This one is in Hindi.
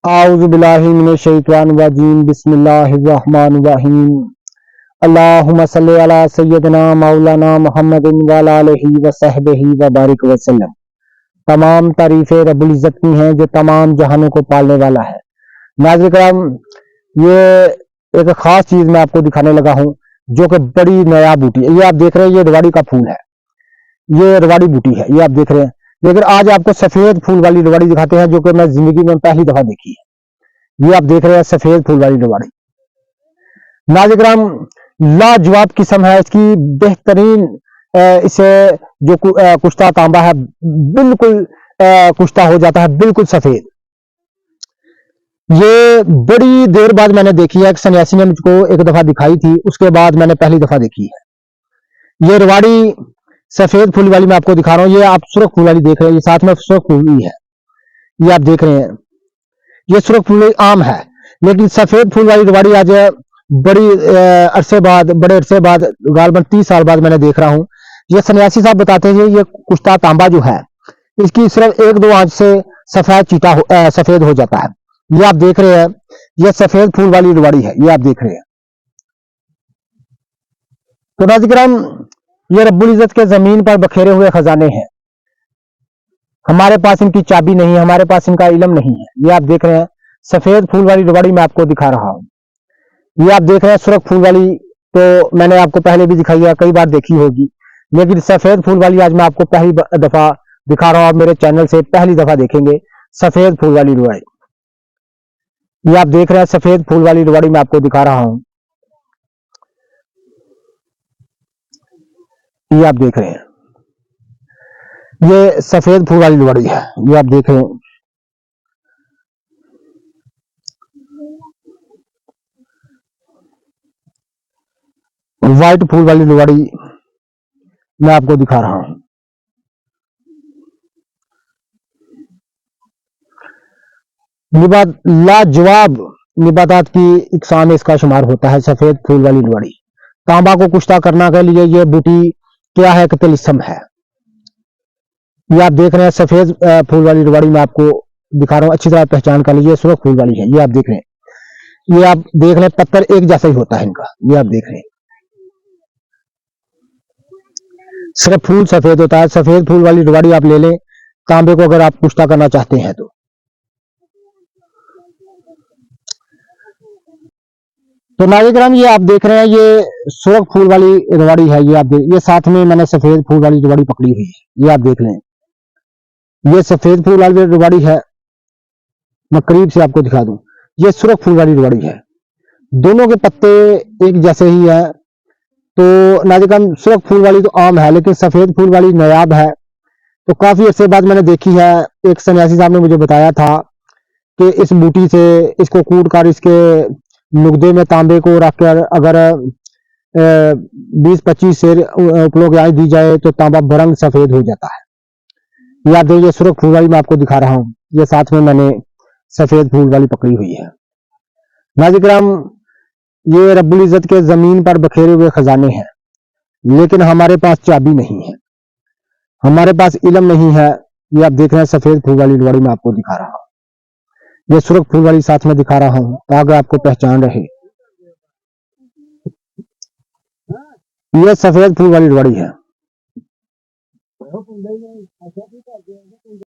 आऊज़ु बिल्लाहि मिनश शैतानिर रजीम बिस्मिल्लाहिर रहमानिर रहीम अल्लाहुम्मा सल्लि अला सय्यिदना मौलाना मुहम्मदिन व अला आलिहि व सहबिहि व बारिक वसल्लम। तमाम तारीफें रब्बुल इज़्ज़त की हैं जो तमाम जहानों को पालने वाला है। नाज़रीन किराम, ये एक खास चीज मैं आपको दिखाने लगा हूँ जो कि बड़ी नया बूटी है। ये आप देख रहे हैं, ये रवाड़ी का फूल है, ये रवाड़ी बूटी है, ये आप देख रहे हैं। लेकिन आज आपको सफेद फूल वाली रवाड़ी दिखाते हैं जो कि मैं जिंदगी में पहली दफा देखी है। ये आप देख रहे हैं सफेद फूल वाली रवाड़ी। नाज़रीन, लाजवाब किस्म है इसकी, बेहतरीन। इसे जो कुश्ता तांबा है बिल्कुल कुश्ता हो जाता है, बिल्कुल सफेद। ये बड़ी देर बाद मैंने देखी है, एक सन्यासी ने मुझको एक दफा दिखाई थी, उसके बाद मैंने पहली दफा देखी है। ये रवाड़ी सफेद फूल वाली मैं आपको दिखा रहा हूँ। ये आप सुर्ख फूल वाली देख रहे हैं, ये साथ में सुर्ख फूल भी है, ये आप देख रहे हैं। ये सुर्ख फूल आम है, लेकिन सफेद फूल वाली रवाड़ी आज बड़ी बड़े अरसे बाद, गालबन 30 साल बाद मैंने देख रहा हूँ। ये सन्यासी साहब बताते हैं ये कुश्ता तांबा जो है, इसकी सिर्फ 1-2 आंच से सफेद सफेद हो जाता है। ये आप देख रहे हैं, ये सफेद फूल वाली रवाड़ी है, ये आप देख रहे हैं। तो नाज़रीन, ये रब्बुल इज़्ज़त के जमीन पर बखेरे हुए खजाने हैं। हमारे पास इनकी चाबी नहीं है, हमारे पास इनका इल्म नहीं है। ये आप देख रहे हैं सफेद फूल वाली रवाड़ी मैं आपको दिखा रहा हूं। ये आप देख रहे हैं सुर्ख फूल वाली, तो मैंने आपको पहले भी दिखाई है, कई बार देखी होगी, लेकिन सफेद फूल वाली आज मैं आपको पहली दफा दिखा रहा हूं। आप मेरे चैनल से पहली दफा देखेंगे सफेद फूल वाली रवाड़ी। ये आप देख रहे हैं सफेद फूल वाली रवाड़ी मैं आपको दिखा रहा हूं। ये आप देख रहे हैं, ये सफेद फूल वाली रवाड़ी है, ये आप देख रहे हैं। व्हाइट फूल वाली रवाड़ी मैं आपको दिखा रहा हूं। लाजवाब निबातात की इकसाम में इसका शुमार होता है सफेद फूल वाली रवाड़ी। तांबा को कुश्ता करने के लिए ये बूटी क्या है कि तिलिस्म है। ये आप देख रहे हैं सफेद फूल वाली रवाड़ी मैं आपको दिखा रहा हूँ, अच्छी तरह पहचान कर लीजिए। सुर्ख फूल वाली है, ये आप देख रहे हैं। ये आप देख रहे हैं पत्थर एक जैसा ही होता है इनका, ये आप देख रहे हैं। सिर्फ फूल सफेद होता है। सफेद फूल वाली रवाड़ी आप ले लें तांबे को, अगर आप कुश्ता करना चाहते हैं तो नाज़रीन, ये आप देख रहे हैं, ये सुर्ख फूल वाली रवाड़ी है, ये आप देख, ये साथ में मैंने सफेद फूल वाली रवाड़ी पकड़ी हुई है, ये आप देख लें। ये सफेद फूल वाली रवाड़ी है, मैं करीब से आपको दिखा दूं। ये सुर्ख फूल वाली रवाड़ी है, दोनों के पत्ते एक जैसे ही है। तो नाज़रीन, सुर्ख फूल वाली तो आम है, लेकिन सफेद फूल वाली नायाब है। तो काफी अरसे बाद मैंने देखी है। एक सन्यासी साहब ने मुझे बताया था कि इस बूटी से इसको कूट कर इसके नुकदे में तांबे को रखकर अगर 20-25 शेर उपलोग दी जाए तो तांबा बरंग सफेद हो जाता है। ये आप देखिए सुर्ख फूल वाली मैं आपको दिखा रहा हूँ, ये साथ में मैंने सफेद फूल वाली पकड़ी हुई है। नाज़रीन, ये रब्बुल इज़्ज़त के जमीन पर बखेरे हुए खजाने हैं, लेकिन हमारे पास चाबी नहीं है, हमारे पास इल्म नहीं है। ये आप देख रहे हैं सफेद फूल वाली रवाड़ी मैं आपको दिखा रहा हूँ, ये सुर्ख फूल वाली साथ में दिखा रहा हूँ ताकि आपको पहचान रहे। ये सफेद फूल वाली रवाड़ी है।